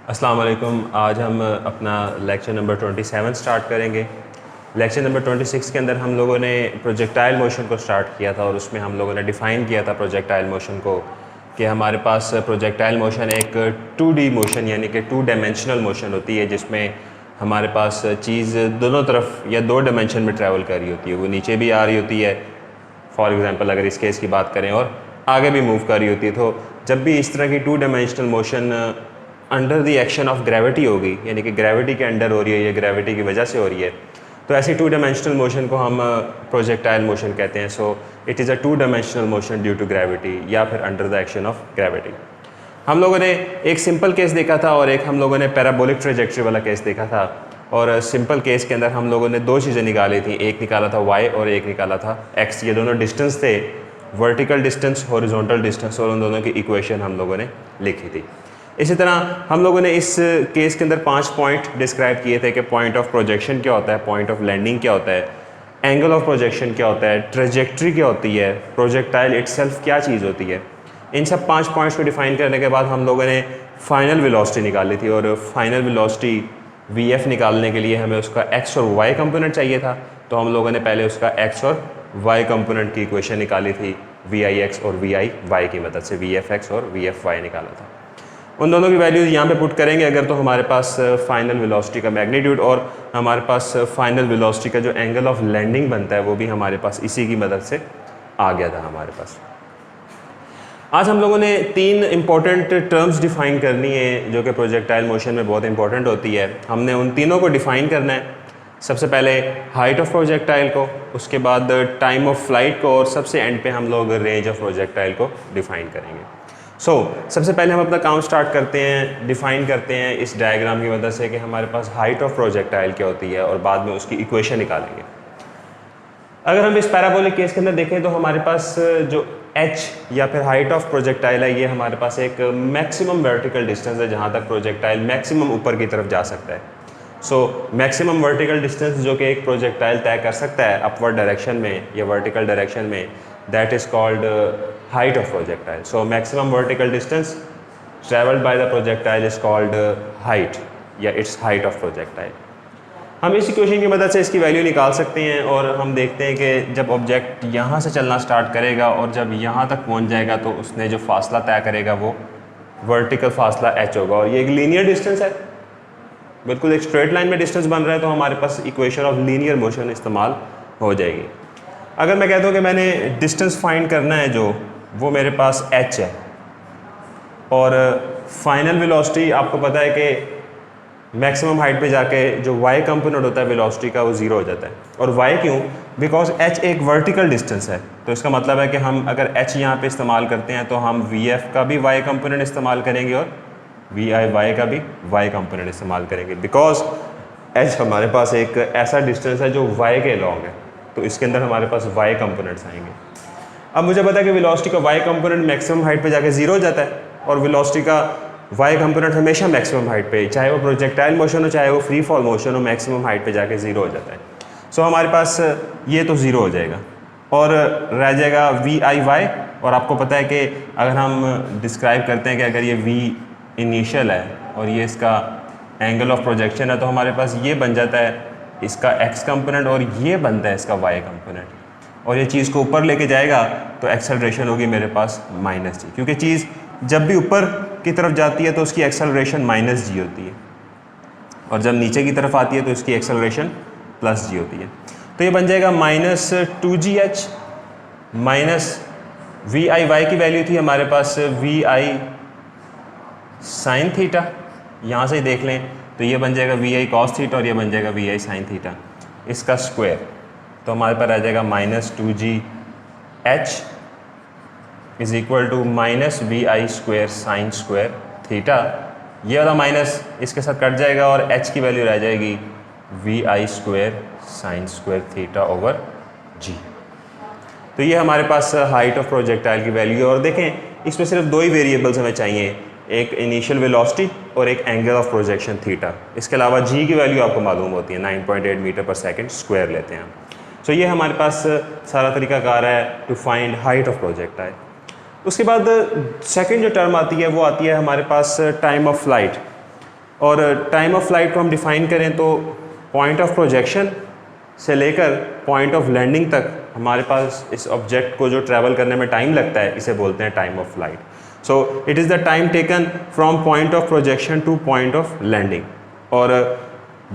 अस्सलाम वालेकुम। आज हम अपना लेक्चर नंबर 27 स्टार्ट करेंगे। लेक्चर नंबर 26 के अंदर हम लोगों ने प्रोजेक्टाइल मोशन को स्टार्ट किया था और उसमें हम लोगों ने डिफ़ाइन किया था प्रोजेक्टाइल मोशन को कि हमारे पास प्रोजेक्टाइल मोशन एक 2D मोशन यानी कि 2 डायमेंशनल मोशन होती है, जिसमें हमारे पास चीज़ दोनों तरफ या 2 डायमेंशन में ट्रैवल कर रही होती है। वो नीचे भी आ रही होती है, फॉर एग्ज़ाम्पल अगर इस केस की बात करें, और आगे भी मूव कर रही होती है। तो जब भी इस तरह की 2 dimensional motion under the action of gravity होगी, यानी कि ग्रेविटी के अंडर हो रही है या ग्रेविटी की वजह से हो रही है, तो ऐसी 2 डायमेंशनल मोशन को हम प्रोजेक्टाइल मोशन कहते हैं। So it is a 2 dimensional motion due to gravity या फिर under the action of gravity. हम लोगों ने एक सिंपल केस देखा था और एक हम लोगों ने पैराबोलिक ट्रेजेक्ट्री वाला केस देखा था। और सिंपल केस के अंदर हम लोगों ने 2 चीज़ें निकाली थी, एक निकाला था y और एक निकाला था x। ये दोनों डिस्टेंस थे, वर्टिकल डिस्टेंस, हॉरिजॉन्टल डिस्टेंस, और उन दोनों की इक्वेशन हम लोगों ने लिखी थी। इसी तरह हम लोगों ने इस केस के अंदर 5 पॉइंट डिस्क्राइब किए थे कि पॉइंट ऑफ प्रोजेक्शन क्या होता है, पॉइंट ऑफ लैंडिंग क्या होता है, एंगल ऑफ प्रोजेक्शन क्या होता है, ट्रेजेक्ट्री क्या होती है, प्रोजेक्टाइल इटसेल्फ क्या चीज़ होती है। इन सब 5 पॉइंट्स को डिफाइन करने के बाद हम लोगों ने फाइनल वेलोसिटी निकाली थी, और फाइनल वेलोसिटी वी निकालने के लिए हमें उसका x और y कंपोनेंट चाहिए था। तो हम लोगों ने पहले उसका x और y कंपोनेंट की इक्वेशन निकाली थी, VIX और VIY की मदद से VFX और VFY निकाला था। उन दोनों की वैल्यूज़ यहाँ पे पुट करेंगे अगर, तो हमारे पास फाइनल वेलोसिटी का मैग्नीट्यूड और हमारे पास फाइनल वेलोसिटी का जो एंगल ऑफ लैंडिंग बनता है वो भी हमारे पास इसी की मदद से आ गया था हमारे पास। आज हम लोगों ने 3 इंपॉर्टेंट टर्म्स डिफ़ाइन करनी है जो कि प्रोजेक्टाइल मोशन में बहुत इंपॉर्टेंट होती है। हमने उन तीनों को डिफ़ाइन करना है। सबसे पहले हाइट ऑफ प्रोजेक्टाइल को, उसके बाद टाइम ऑफ फ्लाइट को, और सबसे एंड पे हम लोग रेंज ऑफ प्रोजेक्टाइल को डिफ़ाइन करेंगे। सबसे पहले हम अपना काम स्टार्ट करते हैं, डिफ़ाइन करते हैं इस डायग्राम की मदद से कि हमारे पास हाइट ऑफ प्रोजेक्टाइल क्या होती है, और बाद में उसकी इक्वेशन निकालेंगे। अगर हम इस पैराबोलिक केस के अंदर देखें तो हमारे पास जो h या फिर हाइट ऑफ प्रोजेक्टाइल है, ये हमारे पास एक मैक्सिमम वर्टिकल डिस्टेंस है जहाँ तक प्रोजेक्टाइल मैक्सिमम ऊपर की तरफ जा सकता है। मैक्सिमम वर्टिकल डिस्टेंस जो कि एक प्रोजेक्टाइल तय कर सकता है अपवर्ड डायरेक्शन में या वर्टिकल डायरेक्शन में, that is called height of projectile. Maximum vertical distance travelled by the projectile is called height या इट्स हाइट ऑफ प्रोजेक्टाइल। हम इस इक्वेशन की मदद से इसकी वैल्यू निकाल सकते हैं, और हम देखते हैं कि जब ऑब्जेक्ट यहाँ से चलना स्टार्ट करेगा और जब यहाँ तक पहुँच जाएगा तो उसने जो फासला तय करेगा वो वर्टिकल फासला h होगा, और ये एक लीनियर डिस्टेंस है, बिल्कुल एक स्ट्रेट लाइन में डिस्टेंस बन रहा है, तो हमारे पास इक्वेशन ऑफ लीनियर मोशन इस्तेमाल हो जाएगी। अगर मैं कहता हूँ कि मैंने डिस्टेंस फाइंड करना है जो वो मेरे पास h है, और फाइनल वेलोसिटी आपको पता है कि मैक्सिमम हाइट पे जाके जो y कंपोनेंट होता है वेलोसिटी का वो 0 हो जाता है। और y क्यों? बिकॉज h एक वर्टिकल डिस्टेंस है, तो इसका मतलब है कि हम अगर h यहाँ पे इस्तेमाल करते हैं तो हम VF का भी y कंपोनेंट इस्तेमाल करेंगे और VIY का भी y कंपोनेंट इस्तेमाल करेंगे, बिकॉज h हमारे पास एक ऐसा डिस्टेंस है जो y के लॉन्ग है, तो इसके अंदर हमारे पास y कंपोनेंट्स आएंगे। अब मुझे पता है कि वेलोसिटी का y कंपोनेंट मैक्सिमम हाइट पे जाके 0 हो जाता है, और वेलोसिटी का y कंपोनेंट हमेशा मैक्सिमम हाइट पे, चाहे वो प्रोजेक्टाइल मोशन हो चाहे वो फ्री फॉल मोशन हो, मैक्सिमम हाइट पे जाके 0 हो जाता है। हमारे पास ये तो 0 हो जाएगा और रह जाएगा VIY। और आपको पता है कि अगर हम डिस्क्राइब करते हैं कि अगर ये V इनिशियल है और ये इसका एंगल ऑफ प्रोजेक्शन है, तो हमारे पास ये बन जाता है इसका x कंपोनेंट और ये बनता है इसका y कंपोनेंट, और ये चीज़ को ऊपर लेके जाएगा तो एक्सेलरेशन होगी मेरे पास -g, क्योंकि चीज़ जब भी ऊपर की तरफ जाती है तो उसकी एक्सेलरेशन -g होती है, और जब नीचे की तरफ आती है तो इसकी एक्सेलरेशन +g होती है। तो ये बन जाएगा -2gh माइनस VIY की वैल्यू थी हमारे पास VI sin थीटा, यहाँ से ही देख लें तो ये बन जाएगा VI cos थीटा और ये बन जाएगा VI sin थीटा, इसका स्क्वायर, तो हमारे पास आ जाएगा -2gh is equal to -VI square sine square theta. ये वाला माइनस इसके साथ कट जाएगा और h की वैल्यू रह जाएगी VI square sine square theta over g। तो ये हमारे पास हाइट ऑफ प्रोजेक्टाइल की वैल्यू है, और देखें इसमें सिर्फ 2 ही वेरिएबल्स हमें चाहिए, एक इनिशियल वेलोसिटी और एक एंगल ऑफ प्रोजेक्शन थीटा। इसके अलावा g की वैल्यू आपको मालूम होती है, 9.8 मीटर पर सेकेंड स्क्वायर लेते हैं हम। ये हमारे पास सारा तरीकाकार है to find height of projectile. उसके बाद सेकंड जो टर्म आती है वो आती है हमारे पास टाइम ऑफ फ्लाइट। और टाइम ऑफ फ्लाइट को हम डिफ़ाइन करें तो पॉइंट ऑफ प्रोजेक्शन से लेकर पॉइंट ऑफ लैंडिंग तक हमारे पास इस ऑब्जेक्ट को जो ट्रैवल करने में टाइम लगता है इसे बोलते हैं time of flight. So it is the time taken from point of projection to point of landing. और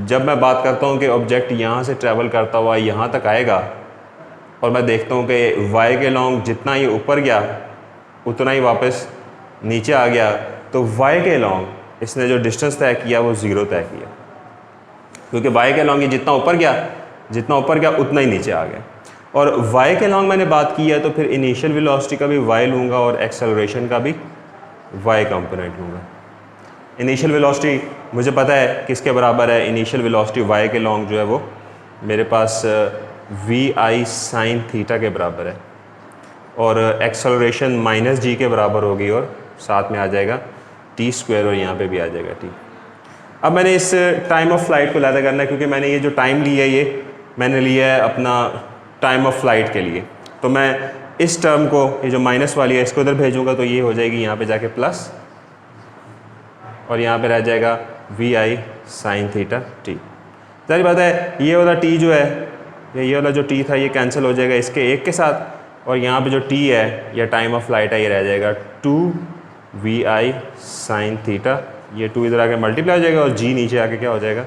जब मैं बात करता हूँ कि ऑब्जेक्ट यहाँ से ट्रैवल करता हुआ यहाँ तक आएगा और मैं देखता हूँ कि वाई के लॉन्ग जितना ये ऊपर गया उतना ही वापस नीचे आ गया, तो वाई के लॉन्ग इसने जो डिस्टेंस तय किया वो ज़ीरो तय किया, क्योंकि वाई के लॉन्ग ये जितना ऊपर गया उतना ही नीचे आ गया। और वाई के लॉन्ग मैंने बात की है तो फिर इनिशियल वेलोसिटी का भी वाई लूँगा और एक्सेलरेशन का भी वाई कंपोनेंट लूँगा। इनिशियल वेलोसिटी मुझे पता है किसके बराबर है, इनिशियल वेलोसिटी वाई के लॉन्ग जो है वो मेरे पास वी आई साइन थीटा के बराबर है और एक्सेलरेशन माइनस जी के बराबर होगी और साथ में आ जाएगा टी स्क्वायर और यहाँ पे भी आ जाएगा टी। अब मैंने इस टाइम ऑफ फ्लाइट को लादा करना है क्योंकि मैंने ये जो टाइम लिया है ये मैंने लिया है अपना टाइम ऑफ फ्लाइट के लिए, तो मैं इस टर्म को ये जो माइनस वाली है इसको इधर भेजूँगा तो ये हो जाएगी यहाँ पे जाके प्लस और यहाँ पे रह जाएगा v i sine theta t. सारी बात है ये वाला टी जो है ये वाला जो टी था ये कैंसिल हो जाएगा इसके एक के साथ और यहाँ पे जो टी है या टाइम ऑफ फ्लाइट है ये रह जाएगा 2 वी आई साइन थीटा, ये 2 इधर आके मल्टीप्लाई हो जाएगा और जी नीचे आके क्या हो जाएगा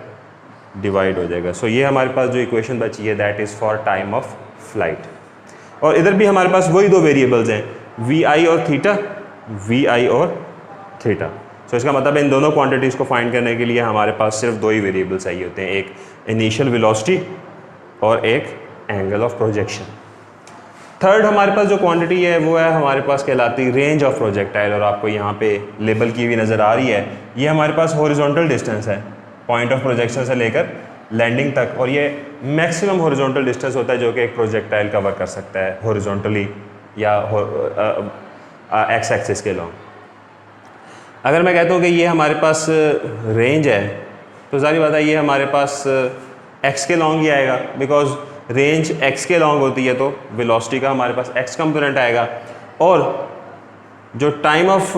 डिवाइड हो जाएगा। सो ये हमारे पास जो इक्वेशन बची है that is for time of flight. और इधर भी हमारे पास वही दो वेरिएबल्स हैं वी आई और थीटा, वी आई और थीटा। सो इसका मतलब इन दोनों क्वांटिटीज़ को फाइंड करने के लिए हमारे पास सिर्फ दो ही वेरिएबल चाहिए होते हैं, एक इनिशियल वेलोसिटी और एक एंगल ऑफ प्रोजेक्शन। थर्ड हमारे पास जो क्वांटिटी है वो है हमारे पास कहलाती रेंज ऑफ प्रोजेक्टाइल और आपको यहाँ पे लेबल की हुई नज़र आ रही है। ये हमारे पास हॉरिजॉन्टल डिस्टेंस है पॉइंट ऑफ प्रोजेक्शन से लेकर लैंडिंग तक और ये मैक्सिमम हॉरिजॉन्टल डिस्टेंस होता है जो कि एक प्रोजेक्टाइल कवर कर सकता है हॉरिजॉन्टली या एक्स एक्सिस के लॉन्ग। अगर मैं कहता हूँ कि ये हमारे पास रेंज है तो ज़ाहिर बात है ये हमारे पास एक्स के लॉन्ग ही आएगा, बिकॉज रेंज एक्स के लॉन्ग होती है तो वेलोसिटी का हमारे पास एक्स कंपोनेंट आएगा और जो टाइम ऑफ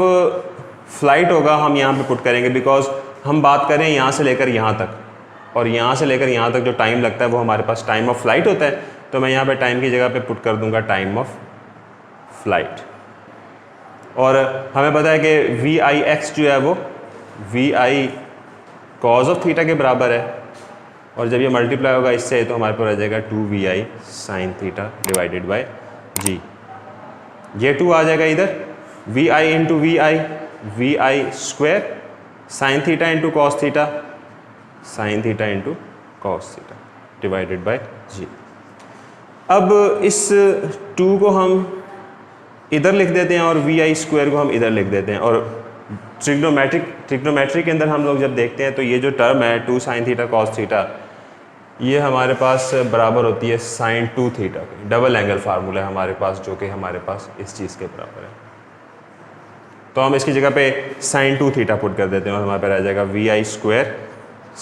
फ्लाइट होगा हम यहाँ पे पुट करेंगे, बिकॉज हम बात करें यहाँ से लेकर यहाँ तक और यहाँ से लेकर यहाँ तक जो टाइम लगता है वो हमारे पास टाइम ऑफ फ्लाइट होता है, तो मैं यहाँ पे टाइम की जगह पे पुट कर दूँगा टाइम ऑफ फ्लाइट। और हमें पता है कि वी आई एक्स जो है वो v i cos of theta के बराबर है और जब ये मल्टीप्लाई होगा इससे तो हमारे पास आ जाएगा 2 v i sine theta divided by g. ये 2 आ जाएगा इधर v i into v i square sine theta into cos theta sine theta into cos theta divided by g. अब इस 2 को हम इधर लिख देते हैं और वी आई स्क्वायर को हम इधर लिख देते हैं और ट्रिग्नोमेट्री के अंदर हम लोग जब देखते हैं तो ये जो टर्म है 2 साइन थीटा कॉस थीटा ये हमारे पास बराबर होती है साइन 2 थीटा के। डबल एंगल फार्मूला है हमारे पास जो कि हमारे पास इस चीज़ के बराबर है, तो हम इसकी जगह पे साइन 2 थीटा पुट कर देते हैं और हमारे पास रह जाएगा v i square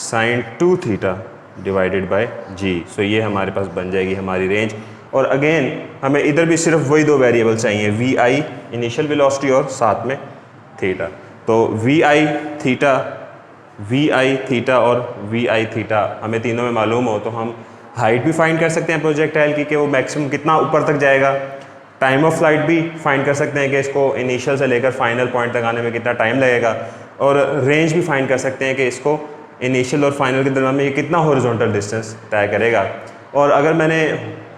sine 2 theta divided by g. So ये हमारे पास बन जाएगी हमारी रेंज। और अगेन हमें इधर भी सिर्फ वही दो वेरिएबल चाहिए वी आई इनिशियल वेलोसिटी और साथ में थीटा, तो वी आई थीटा और वी आई थीटा हमें तीनों में मालूम हो तो हम हाइट भी फाइंड कर सकते हैं प्रोजेक्टाइल की कि वो मैक्सिमम कितना ऊपर तक जाएगा, टाइम ऑफ फ्लाइट भी फाइंड कर सकते हैं कि इसको इनिशियल से लेकर फाइनल पॉइंट तक आने में कितना टाइम लगेगा, और रेंज भी फाइंड कर सकते हैं कि इसको इनिशियल और फाइनल के दरम्यान में ये कितना हॉरिजॉन्टल डिस्टेंस तय करेगा। और अगर मैंने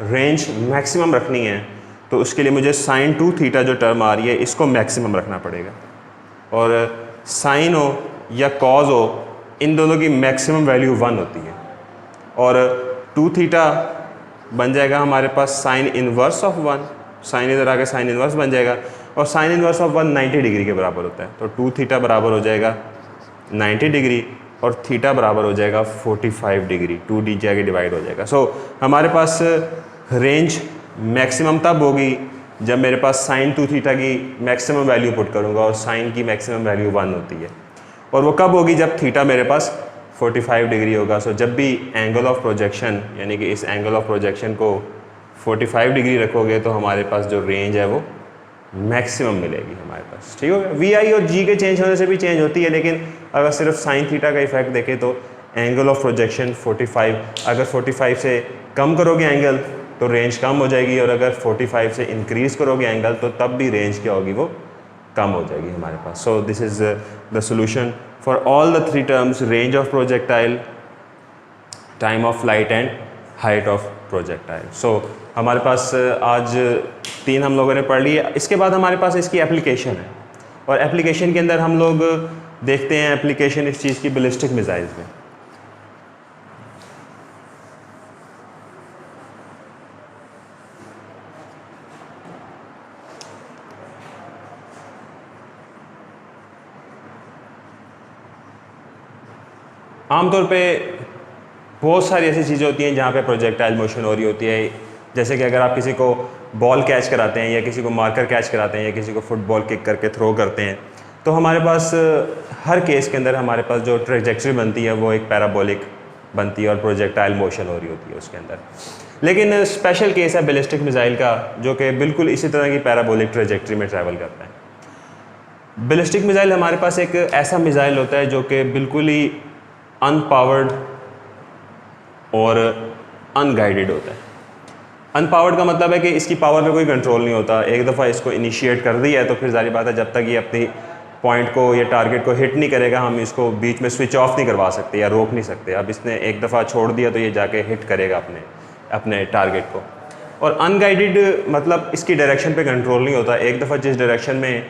रेंज मैक्सिमम रखनी है तो उसके लिए मुझे साइन 2 थीटा जो टर्म आ रही है इसको मैक्सिमम रखना पड़ेगा, और साइन हो या कॉज हो इन दोनों की मैक्सिमम वैल्यू 1 होती है, और 2 थीटा बन जाएगा हमारे पास साइन इनवर्स ऑफ 1, साइन इधर आके साइन इनवर्स बन जाएगा, और साइन इनवर्स ऑफ 1 90 डिग्री के बराबर होता है, तो 2 थीटा बराबर हो जाएगा 90 डिग्री और थीटा बराबर हो जाएगा 45 डिग्री, 2 डी जाके डिवाइड हो जाएगा। सो हमारे पास रेंज मैक्सिमम तब होगी जब मेरे पास साइन 2 थीटा की मैक्सिमम वैल्यू पुट करूँगा और साइन की मैक्सिमम वैल्यू 1 होती है, और वो कब होगी जब थीटा मेरे पास 45 डिग्री होगा। सो जब भी एंगल ऑफ प्रोजेक्शन यानी कि इस एंगल ऑफ प्रोजेक्शन को 45 डिग्री रखोगे तो हमारे पास जो रेंज है वो मैक्सिमम मिलेगी हमारे पास। ठीक हो गया। वी आई और जी के चेंज होने से भी चेंज होती है, लेकिन अगर सिर्फ साइन थीटा का इफेक्ट देखें तो एंगल ऑफ प्रोजेक्शन 45, अगर 45 से कम करोगे एंगल तो रेंज कम हो जाएगी, और अगर 45 से इंक्रीज़ करोगे एंगल तो तब भी रेंज क्या होगी, वो कम हो जाएगी हमारे पास. So this is the solution for all the 3 terms, range of projectile, time of flight and height of projectile. So हमारे पास आज 3 हम लोगों ने पढ़ लिए. इसके बाद हमारे पास इसकी एप्लीकेशन है, और एप्लीकेशन के अंदर हम लोग देखते हैं एप्लीकेशन इस चीज़ की बैलिस्टिक मिसाइल्स में. आमतौर पे बहुत सारी ऐसी चीज़ें होती हैं जहाँ पे प्रोजेक्टाइल मोशन हो रही होती है. जैसे कि अगर आप किसी को बॉल कैच कराते हैं, या किसी को मार्कर कैच कराते हैं, या किसी को फुटबॉल किक करके थ्रो करते हैं, तो हमारे पास हर केस के अंदर हमारे पास जो ट्रेजेक्ट्री बनती है वो एक पैराबोलिक बनती है और प्रोजेक्टाइल मोशन हो रही होती है उसके अंदर. लेकिन स्पेशल केस है बैलिस्टिक मिसाइल का, जो कि बिल्कुल इसी तरह की पैराबोलिक ट्रेजेक्ट्री में ट्रैवल करता है. बैलिस्टिक मिसाइल हमारे पास एक ऐसा मिसाइल होता है जो कि बिल्कुल ही अनपावर्ड और अनगाइडेड होता है. अनपावर्ड का मतलब है कि इसकी पावर पे कोई कंट्रोल नहीं होता. एक दफ़ा इसको इनिशिएट कर दिया है तो फिर जारी बात है जब तक ये अपनी पॉइंट को या टारगेट को हिट नहीं करेगा, हम इसको बीच में स्विच ऑफ नहीं करवा सकते या रोक नहीं सकते. अब इसने एक दफ़ा छोड़ दिया तो ये जाके हिट करेगा अपने टारगेट को. और अनगाइडेड मतलब इसकी डायरेक्शन पे कंट्रोल नहीं होता. एक दफ़ा जिस डायरेक्शन में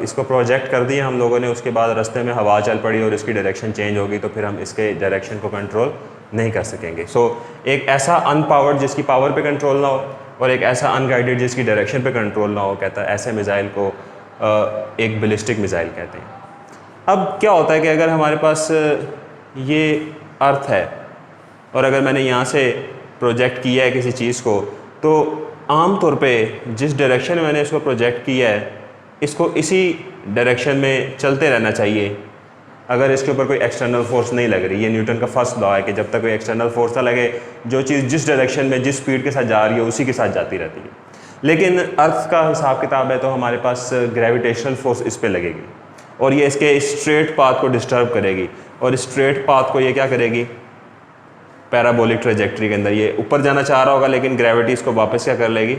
इसको प्रोजेक्ट कर दिया हम लोगों ने, उसके बाद रास्ते में हवा चल पड़ी और इसकी डायरेक्शन चेंज होगी तो फिर हम इसके डायरेक्शन को कंट्रोल नहीं कर सकेंगे. सो एक ऐसा अनपावर्ड जिसकी पावर पे कंट्रोल ना हो, और एक ऐसा अनगाइडेड जिसकी डायरेक्शन पे कंट्रोल ना हो, कहता है ऐसे मिसाइल को एक बैलिस्टिक मिसाइल कहते हैं. अब क्या होता है कि अगर हमारे पास ये अर्थ है और अगर मैंने यहाँ से प्रोजेक्ट किया है किसी चीज़ को, तो आम तौर पे जिस डायरेक्शन में मैंने इसको प्रोजेक्ट किया है इसको इसी डायरेक्शन में चलते रहना चाहिए अगर इसके ऊपर कोई एक्सटर्नल फोर्स नहीं लग रही. ये न्यूटन का फर्स्ट लॉ है कि जब तक कोई एक्सटर्नल फोर्स ना लगे, जो चीज़ जिस डायरेक्शन में जिस स्पीड के साथ जा रही है उसी के साथ जाती रहती है. लेकिन अर्थ का हिसाब किताब है तो हमारे पास ग्रेविटेशनल फोर्स इस पे लगेगी और ये इसके स्ट्रेट पाथ को डिस्टर्ब करेगी, और स्ट्रेट पाथ को ये क्या करेगी, पैराबोलिक ट्रेजेक्ट्री के अंदर ये ऊपर जाना चाह रहा होगा लेकिन ग्रेविटी इसको वापस क्या कर लेगी,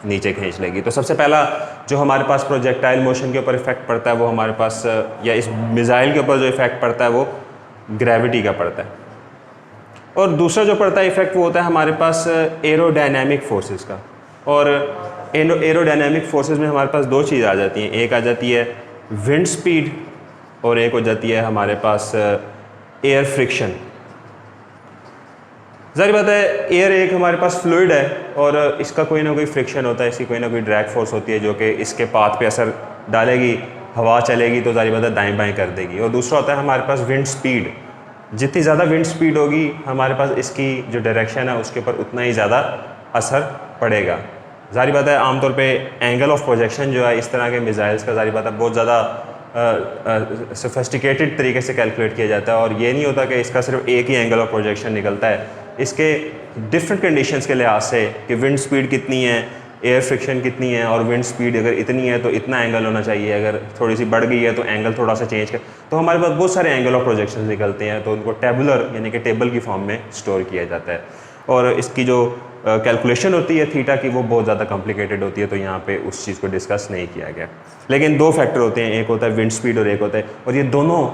नीचे खींच लेगी. तो सबसे पहला जो हमारे पास प्रोजेक्टाइल मोशन के ऊपर इफेक्ट पड़ता है वो हमारे पास, या इस मिसाइल के ऊपर जो इफेक्ट पड़ता है वो ग्रेविटी का पड़ता है. और दूसरा जो पड़ता है इफेक्ट वो होता है हमारे पास एरोडायनेमिक फोर्सेस का. और एरोडायनेमिक फोर्सेस में हमारे पास 2 चीज़ आ जाती हैं. एक आ जाती है विंड स्पीड और एक हो जाती है हमारे पास एयर फ्रिक्शन. जारी बात है एयर एक हमारे पास फ्लूइड है और इसका कोई ना कोई फ्रिक्शन होता है, इसकी कोई ना कोई ड्रैग फोर्स होती है जो कि इसके पाथ पे असर डालेगी. हवा चलेगी तो जारी बात है दाएं बाएं कर देगी. और दूसरा होता है हमारे पास विंड स्पीड. जितनी ज़्यादा विंड स्पीड होगी हमारे पास इसकी जो डायरेक्शन है उसके ऊपर उतना ही ज़्यादा असर पड़ेगा. जारी बात है आमतौर पे एंगल ऑफ प्रोजेक्शन जो है इस तरह के मिसाइल्स का जारी बात है बहुत ज़्यादा सोफिस्टिकेटेड तरीके से कैलकुलेट किया जाता है. और ये नहीं होता कि इसका सिर्फ एक ही एंगल ऑफ प्रोजेक्शन निकलता है. इसके डिफरेंट कंडीशंस के लिहाज से कि विंड स्पीड कितनी है, एयर फ्रिक्शन कितनी है, और विंड स्पीड अगर इतनी है तो इतना एंगल होना चाहिए, अगर थोड़ी सी बढ़ गई है तो एंगल थोड़ा सा चेंज कर. तो हमारे पास बहुत सारे एंगल ऑफ प्रोजेक्शन निकलते हैं तो उनको टेबुलर यानी कि टेबल की फॉर्म में स्टोर किया जाता है. और इसकी जो कैलकुलेशन होती है थीटा की वो बहुत ज़्यादा कॉम्प्लिकेटेड होती है तो यहाँ पे उस चीज़ को डिस्कस नहीं किया गया. लेकिन 2 फैक्टर होते हैं, एक होता है विंड स्पीड और एक होता है, और ये दोनों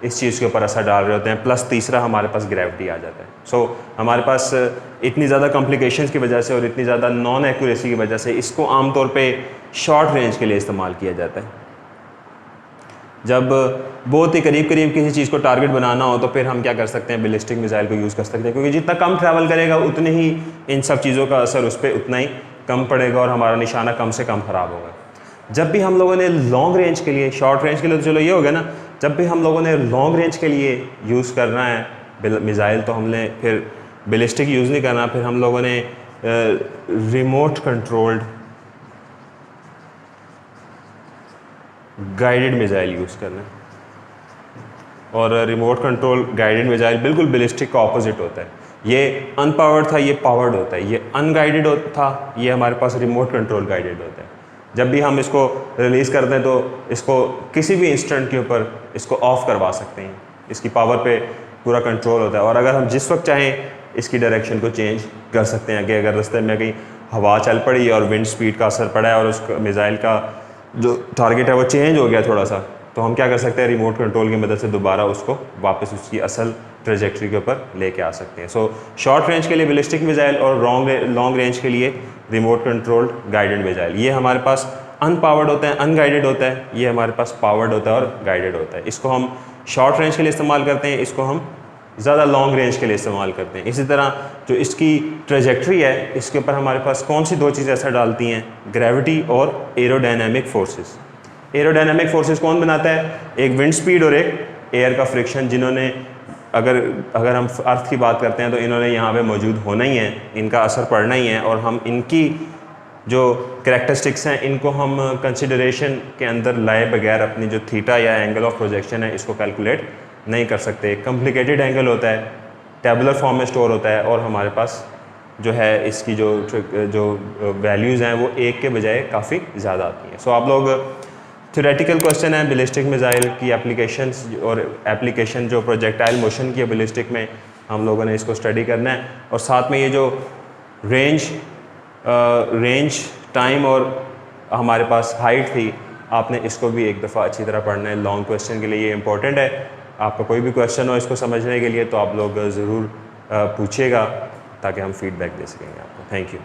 इस चीज़ के ऊपर असर डाल रहे होते हैं. प्लस तीसरा हमारे पास ग्रेविटी आ जाता है. सो हमारे पास इतनी ज़्यादा कॉम्प्लिकेशंस की वजह से और इतनी ज़्यादा नॉन एक्यूरेसी की वजह से इसको आमतौर पे शॉर्ट रेंज के लिए इस्तेमाल किया जाता है. जब बहुत ही करीब किसी चीज़ को टारगेट बनाना हो तो फिर हम क्या कर सकते हैं, बैलिस्टिक मिसाइल को यूज़ कर सकते हैं, क्योंकि जितना कम ट्रैवल करेगा उतने ही इन सब चीज़ों का असर उस पर उतना ही कम पड़ेगा और हमारा निशाना कम से कम ख़राब होगा. जब भी हम लोगों ने लॉन्ग रेंज के लिए, शॉर्ट रेंज के लिए तो चलो ये हो गया ना, जब भी हम लोगों ने लॉन्ग रेंज के लिए यूज़ करना है मिसाइल तो हमने फिर बैलिस्टिक यूज़ नहीं करना, फिर हम लोगों ने remote controlled guided missile use करना है. और रिमोट कंट्रोल गाइडेड मिसाइल बिल्कुल बैलिस्टिक का ऑपोजिट होता है. ये अनपावर्ड था, ये पावर्ड होता है. ये अनगाइडेड था, ये हमारे पास रिमोट कंट्रोल गाइडेड होता है. जब भी हम इसको रिलीज़ करते हैं तो इसको किसी भी इंस्टेंट के ऊपर इसको ऑफ़ करवा सकते हैं, इसकी पावर पे पूरा कंट्रोल होता है। और अगर हम जिस वक्त चाहें इसकी डायरेक्शन को चेंज कर सकते हैं कि अगर रास्ते में कहीं हवा चल पड़ी और विंड स्पीड का असर पड़ा है और उस मिज़ाइल का जो टारगेट है वो चेंज हो गया थोड़ा सा, तो हम क्या कर सकते हैं, रिमोट कंट्रोल की मदद से दोबारा उसको वापस उसकी असल ट्रेजेक्ट्री के ऊपर लेके आ सकते हैं। सो शॉर्ट रेंज के लिए बैलिस्टिक मिसाइल और लॉन्ग रेंज के लिए रिमोट कंट्रोल्ड गाइडेड मिसाइल, ये हमारे पास अनपावर्ड होता है, अनगाइडेड होता है, ये हमारे पास पावर्ड होता है और गाइडेड होता है। इसको हम शॉर्ट रेंज के लिए इस्तेमाल करते हैं, इसको हम ज़्यादा लॉन्ग रेंज के लिए इस्तेमाल करते हैं। इसी तरह जो इसकी ट्रेजेक्ट्री है, इसके ऊपर हमारे पास कौन सी दो चीज़ें असर डालती हैं, ग्रेविटी और एरोडायनामिक फोर्सेस। एरोडायनामिक फोर्सेस कौन बनाता है, एक विंड स्पीड और एक एयर का फ्रिक्शन, जिन्होंने अगर हम अर्थ की बात करते हैं तो इन्होंने यहाँ पे मौजूद होना ही है, इनका असर पड़ना ही है, और हम इनकी जो करैक्टरिस्टिक्स हैं इनको हम कंसिडरेशन के अंदर लाए बगैर अपनी जो थीटा या एंगल ऑफ प्रोजेक्शन है इसको कैलकुलेट नहीं कर सकते। कॉम्प्लिकेटेड एंगल होता है, टेबुलर फॉर्म में स्टोर होता है, और हमारे पास जो है इसकी जो वैल्यूज़ हैं वो एक के बजाय काफ़ी ज़्यादा आती हैं। सो आप लोग थ्योरेटिकल क्वेश्चन है बैलिस्टिक मिसाइल की एप्लीकेशंस और एप्लीकेशन जो प्रोजेक्टाइल मोशन की है बैलिस्टिक में, हम लोगों ने इसको स्टडी करना है। और साथ में ये जो रेंज टाइम और हमारे पास हाइट थी, आपने इसको भी एक दफ़ा अच्छी तरह पढ़ना है। लॉन्ग क्वेश्चन के लिए ये इंपॉर्टेंट है। आपका कोई भी क्वेश्चन हो इसको समझने के लिए तो आप लोग ज़रूर पूछिएगा ताकि हम फीडबैक दे सकेंगे आपको। Thank you.